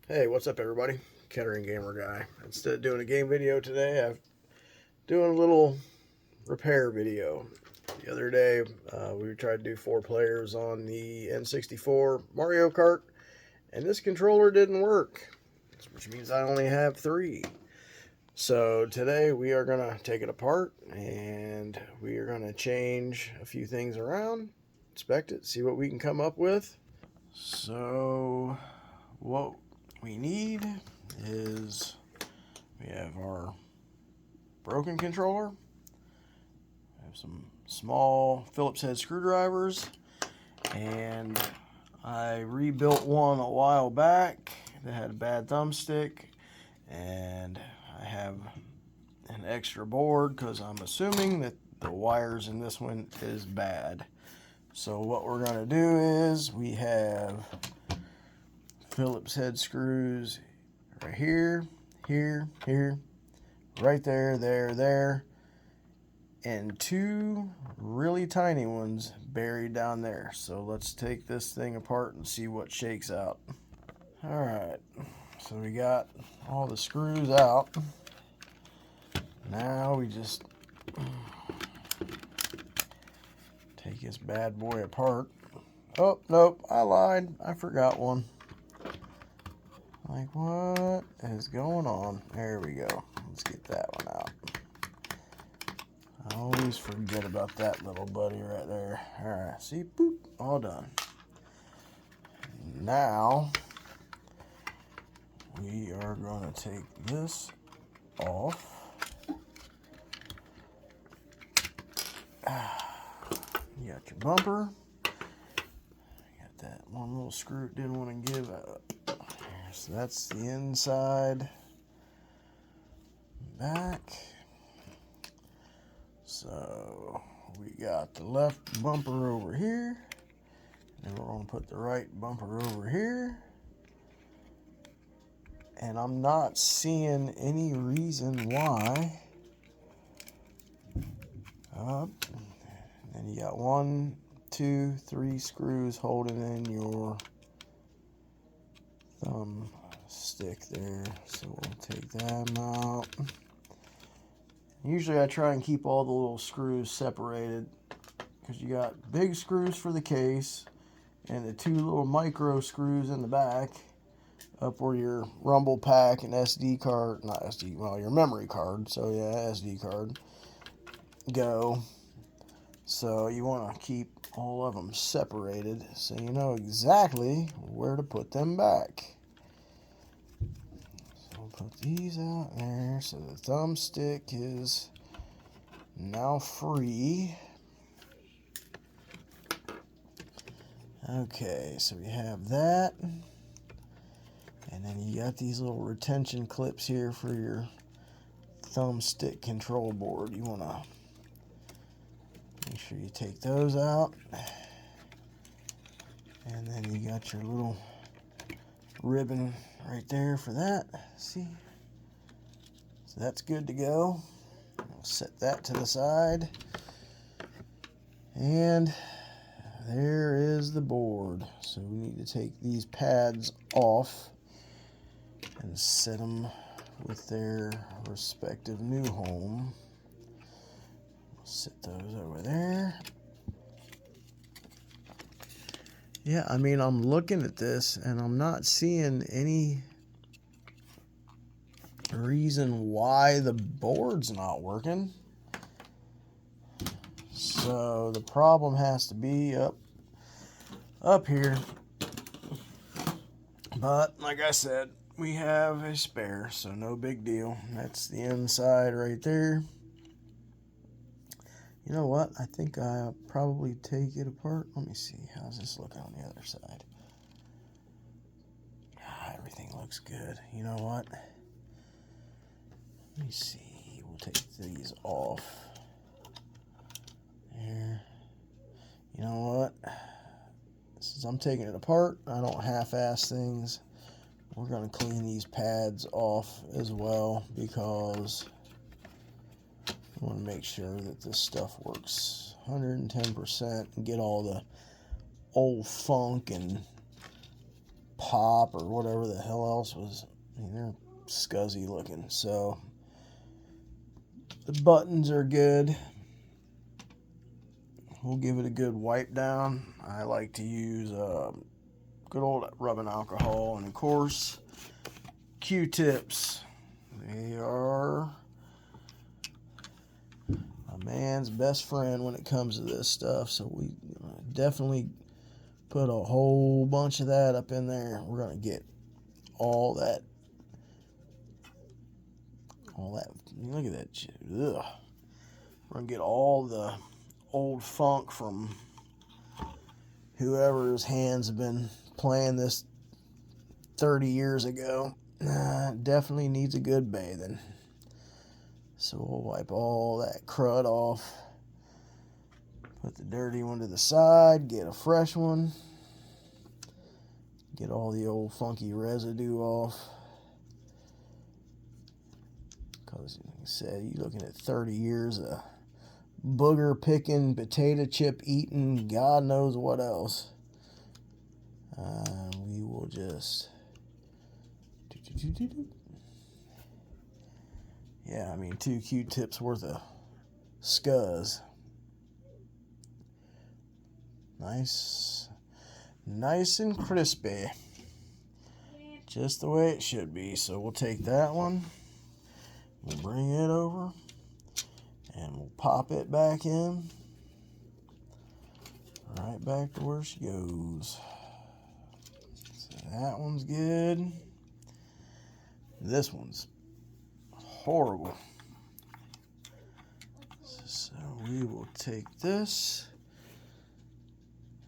Hey, what's up, everybody? Kettering Gamer Guy. Instead of doing a game video today, I'm doing a little repair video. The other day, we tried to do 4 players on the N64 Mario Kart, and this controller didn't work, which means I only have 3. So today, we are going to take it apart, and we are going to change a few things around, inspect it, see what we can come up with. So, what we need is we have our broken controller. We have some small Phillips head screwdrivers, and I rebuilt one a while back that had a bad thumbstick, and I have an extra board because I'm assuming that the wires in this one is bad. So what we're going to do is we have Phillips head screws right here, here, right there, there, and 2 really tiny ones buried down there. So let's take this thing apart and see what shakes out. Alright, so we got all the screws out. Now we just take this bad boy apart. Oh, nope, I lied. I forgot one. Like, what is going on? There we go. Let's get that one out. I always forget about that little buddy right there. Alright, see? Boop. All done. Now, we are going to take this off. You got your bumper. You got that one little screw it didn't want to give up. So that's the inside, back. So we got the left bumper over here, and we're going to put the right bumper over here. And I'm not seeing any reason why. Up. And you got 1, 2, 3 screws holding in your thumb stick there. So we'll take them out. Usually I try and keep all the little screws separated because you got big screws for the case and the 2 little micro screws in the back up where your rumble pack and SD card, not SD, well, your memory card, so yeah, SD card, go. So you want to keep all of them separated so you know exactly where to put them back. So we'll put these out there so the thumbstick is now free. Okay, so we have that. And then you got these little retention clips here for your thumbstick control board. You want to make sure you take those out. And then you got your little ribbon right there for that. See? So that's good to go. We'll set that to the side. And there is the board. So we need to take these pads off and set them with their respective new home. Set those over there. Yeah, I mean, I'm looking at this and I'm not seeing any reason why the board's not working. So the problem has to be up here. But like I said, we have a spare, so no big deal. That's the inside right there. You know what? I think I'll probably take it apart. Let me see. How's this looking on the other side? Everything looks good. You know what? Let me see. We'll take these off. There. You know what? Since I'm taking it apart, I don't half-ass things. We're going to clean these pads off as well because I want to make sure that this stuff works 110% and get all the old funk and pop or whatever the hell else was. I mean, they're scuzzy looking. So the buttons are good. We'll give it a good wipe down. I like to use good old rubbing alcohol, and of course Q-tips. They are a man's best friend when it comes to this stuff. So we definitely put a whole bunch of that up in there. We're gonna get all that. Look at that shit. Ugh. We're gonna get all the old funk from whoever's hands have been playing this 30 years ago. Definitely needs a good bathing. So we'll wipe all that crud off. Put the dirty one to the side. Get a fresh one. Get all the old funky residue off. Because, like I said, you're looking at 30 years of booger picking, potato chip eating, God knows what else. We will just... Yeah, I mean, 2 Q-tips worth of scuzz. Nice and crispy. Just the way it should be. So we'll take that one. We'll bring it over. And we'll pop it back in. Right back to where she goes. So that one's good. This one's horrible. So we will take this.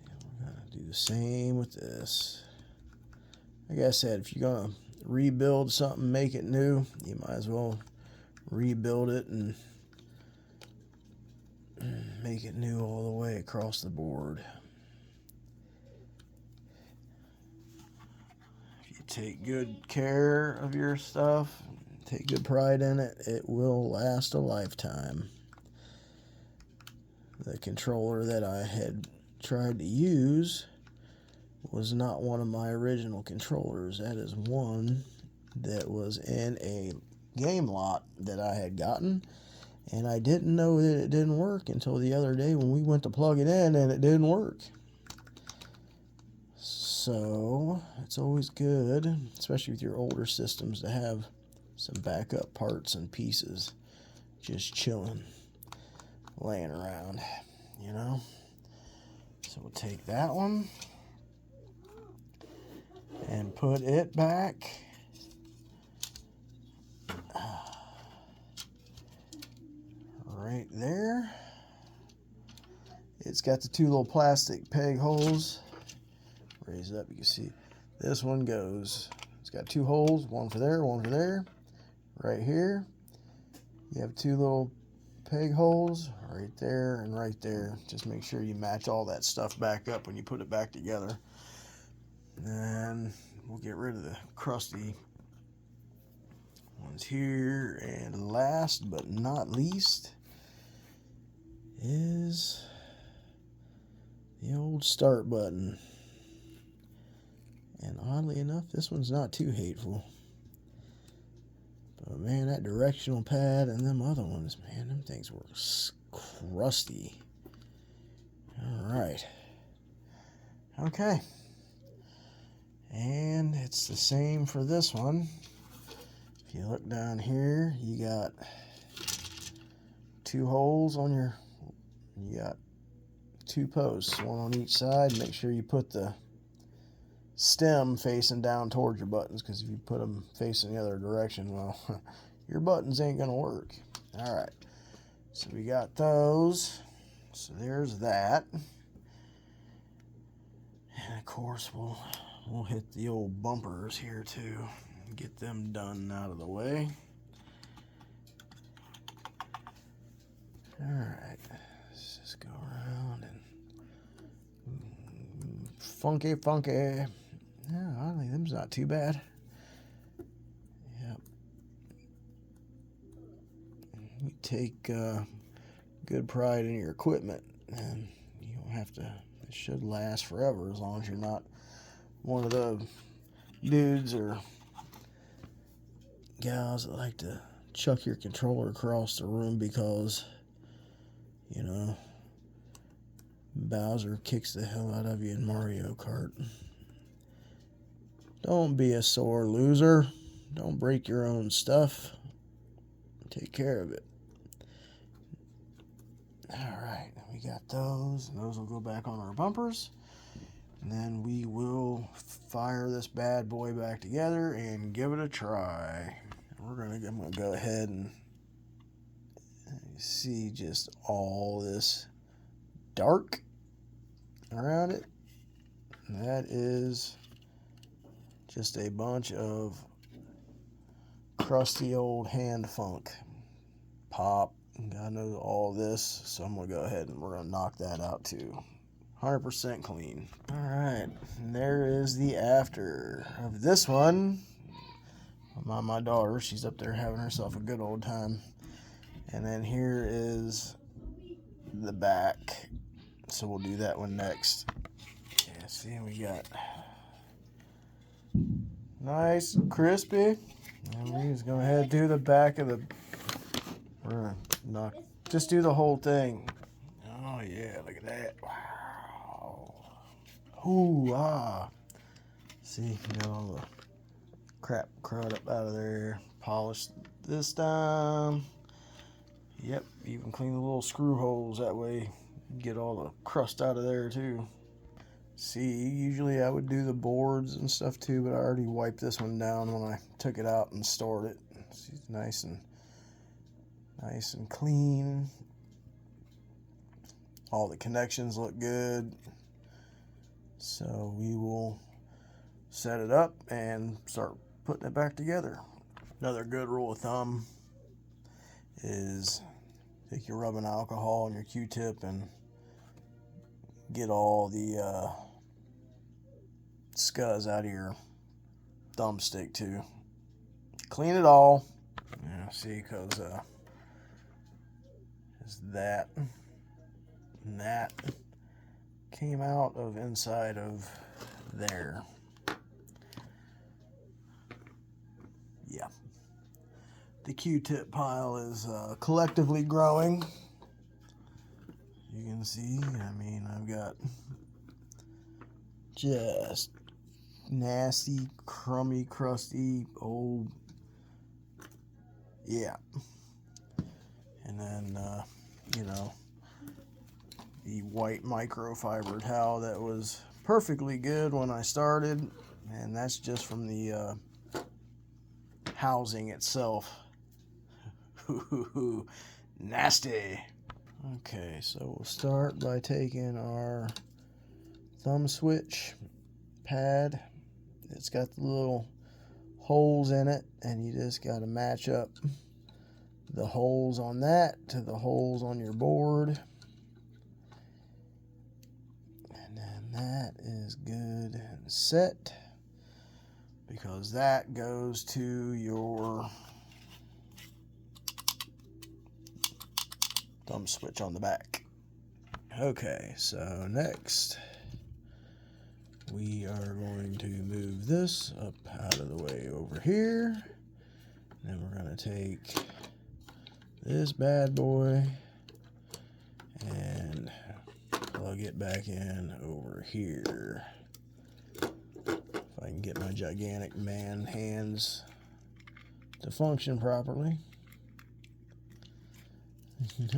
And we're going to do the same with this. Like I said, if you're going to rebuild something, make it new, you might as well rebuild it and make it new all the way across the board. If you take good care of your stuff, take good pride in it, it will last a lifetime. The controller that I had tried to use was not one of my original controllers. That is one that was in a game lot that I had gotten, and I didn't know that it didn't work until the other day when we went to plug it in and it didn't work. So it's always good, especially with your older systems, to have some backup parts and pieces just chilling, laying around, you know. So we'll take that one and put it back. Right there. It's got the 2 little plastic peg holes. Raise it up, you can see this one goes. It's got 2 holes, one for there, one for there. Right here, you have 2 little peg holes right there and right there. Just make sure you match all that stuff back up when you put it back together. And we'll get rid of the crusty ones here. And last but not least is the old start button. And oddly enough, this one's not too hateful. But man, that directional pad and them other ones, man, them things were crusty. Alright. Okay. And it's the same for this one. If you look down here, you got 2 holes on your, you got 2 posts, one on each side. Make sure you put the stem facing down towards your buttons, because if you put them facing the other direction, well, your buttons ain't gonna work. All right, so we got those. So there's that. And of course, we'll hit the old bumpers here too. Get them done out of the way. All right, let's just go around and funky. Yeah, I think them's not too bad. Yep. You take good pride in your equipment, and you don't have to. It should last forever as long as you're not one of the dudes or gals that like to chuck your controller across the room because, you know, Bowser kicks the hell out of you in Mario Kart. Don't be a sore loser. Don't break your own stuff. Take care of it. Alright, we got those. And those will go back on our bumpers. And then we will fire this bad boy back together and give it a try. I'm gonna go ahead and see just all this dark around it. And that is just a bunch of crusty old hand funk. Pop, God knows all this, so I'm gonna go ahead and we're gonna knock that out too. 100% clean. Alright, and there is the after of this one. My daughter, she's up there having herself a good old time. And then here is the back. So we'll do that one next. Yeah, see, we got nice and crispy. And we just go ahead and do the back of the. We're gonna just do the whole thing. Oh yeah, look at that. Wow. Ooh, ah. See, got all the crap crud up out of there. Polished this time. Yep, even clean the little screw holes. That way you get all the crust out of there too. See, usually I would do the boards and stuff too, but I already wiped this one down when I took it out and stored it. See, it's nice and clean. All the connections look good. So we will set it up and start putting it back together. Another good rule of thumb is take your rubbing alcohol and your Q-tip and get all the scuzz out of your thumbstick too. Clean it all. Yeah, see, because that and that came out of inside of there. Yeah. The Q-tip pile is collectively growing. You can see, I mean, I've got just nasty, crummy, crusty, old, yeah. And then, you know, the white microfiber towel that was perfectly good when I started, and that's just from the housing itself. Nasty. Okay, so we'll start by taking our thumb switch pad. It's got the little holes in it, and you just got to match up the holes on that to the holes on your board. And then that is good and set, because that goes to your thumb switch on the back. Okay, so next we are going to move this up out of the way over here. Then we're going to take this bad boy and plug it back in over here. If I can get my gigantic man hands to function properly.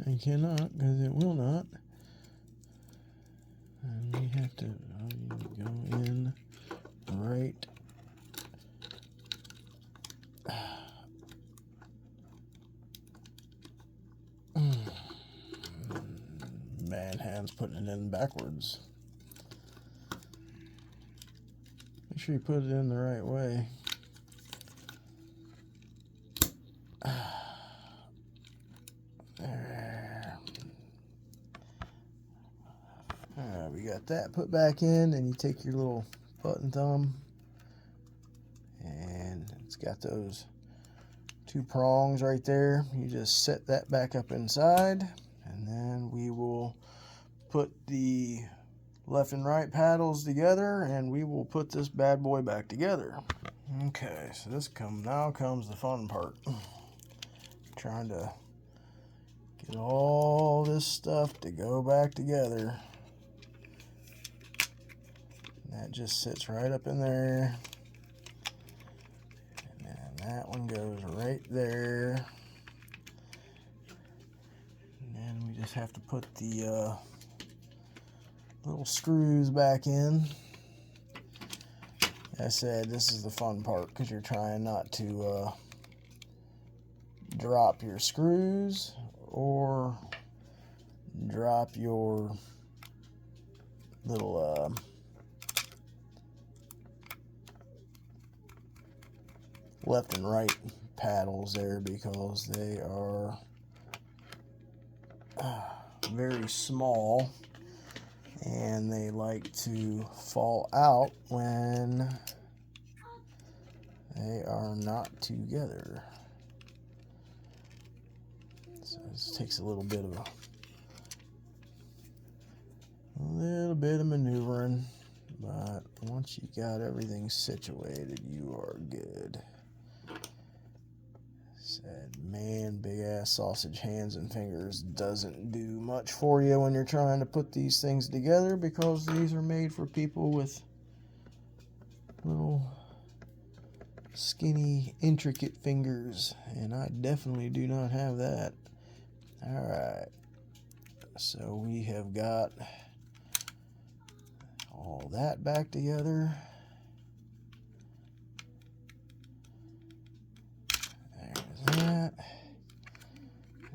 I cannot, because it will not. And we have to go in right. Man hands putting it in backwards. Make sure you put it in the right way. There. Alright, we got that put back in, and you take your little button thumb, and it's got those two prongs right there. You just set that back up inside, and then we will put the left and right paddles together, and we will put this bad boy back together. Okay, so now comes the fun part. Trying to get all this stuff to go back together. And that just sits right up in there. And then that one goes right there. And then we just have to put the little screws back in. As I said, this is the fun part because you're trying not to drop your screws or drop your little left and right paddles there, because they are very small and they like to fall out when they are not together. So this takes a little bit of maneuvering, but once you got everything situated, you are good. Said, man, big ass sausage hands and fingers doesn't do much for you when you're trying to put these things together, because these are made for people with little skinny, intricate fingers, and I definitely do not have that. Alright, so we have got all that back together. There's that.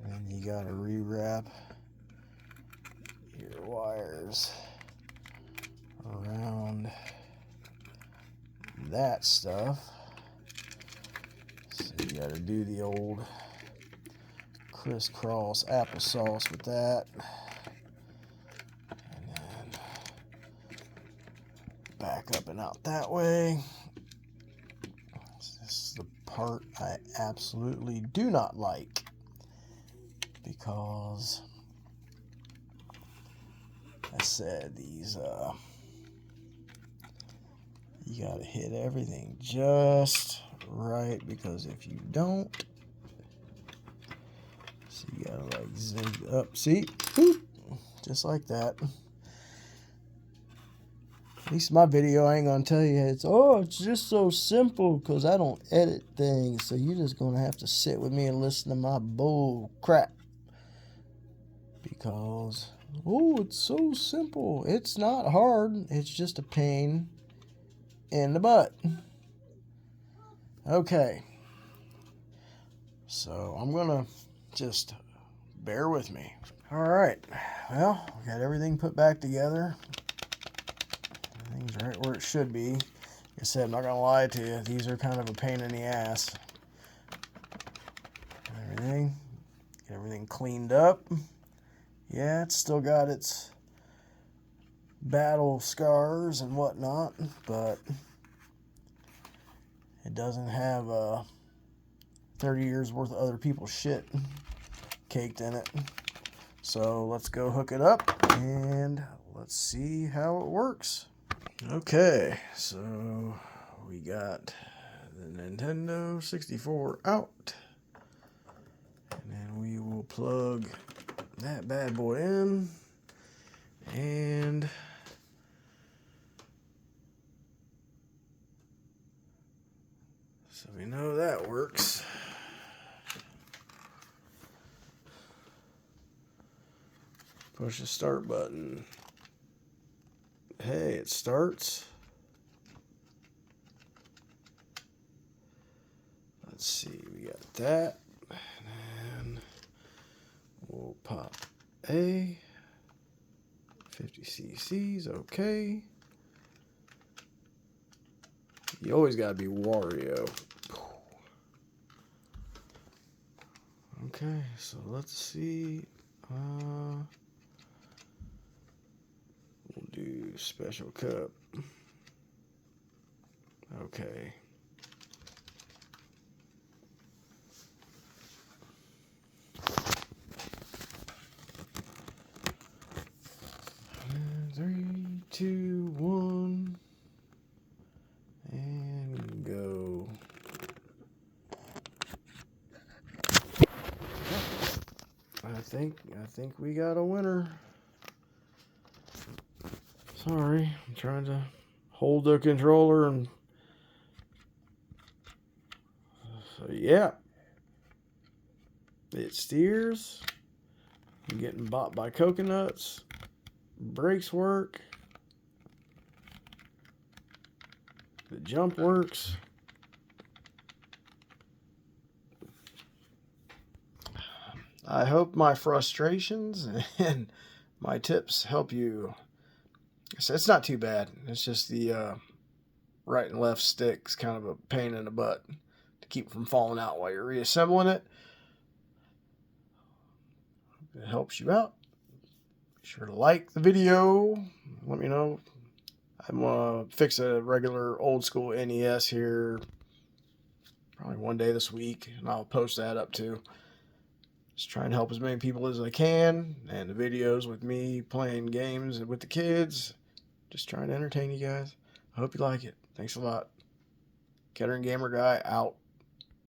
And then you gotta rewrap your wires around that stuff. So you gotta do the old crisscross applesauce with that. And then back up and out that way. This is the part I absolutely do not like, because I said these you gotta hit everything just right, because if you don't, so you gotta like zig up, see, boop, just like that. At least my video, I ain't gonna tell you it's just so simple, because I don't edit things, so you're just gonna have to sit with me and listen to my bull crap, because it's so simple. It's not hard, it's just a pain in the butt. Okay, so I'm gonna just bear with me. All right, well, we got everything put back together. Everything's right where it should be. Like I said, I'm not gonna lie to you, these are kind of a pain in the ass. Get everything cleaned up. Yeah, it's still got its battle scars and whatnot, but it doesn't have 30 years worth of other people's shit caked in it. So let's go hook it up and let's see how it works. Okay, so we got the Nintendo 64 out, and then we will plug that bad boy in, and so we know that works. Push the start button. Hey, it starts. Let's see, we got that. And then we'll pop A. 50 cc's, okay. You always gotta be Wario. Okay, so let's see. We'll do special cup. Okay. And 3, 2, 1, and go. I think we got a winner. Sorry, I'm trying to hold the controller and so yeah. It steers. I'm getting bought by coconuts. Brakes work. The jump works. I hope my frustrations and my tips help you. It's not too bad. It's just the right and left stick's kind of a pain in the butt to keep from falling out while you're reassembling it. It helps you out. Be sure to like the video. Let me know. I'm going to fix a regular old school NES here probably one day this week, and I'll post that up too. Just trying to help as many people as I can, and the videos with me playing games with the kids. Just trying to entertain you guys. I hope you like it. Thanks a lot. Kettering Gamer Guy out.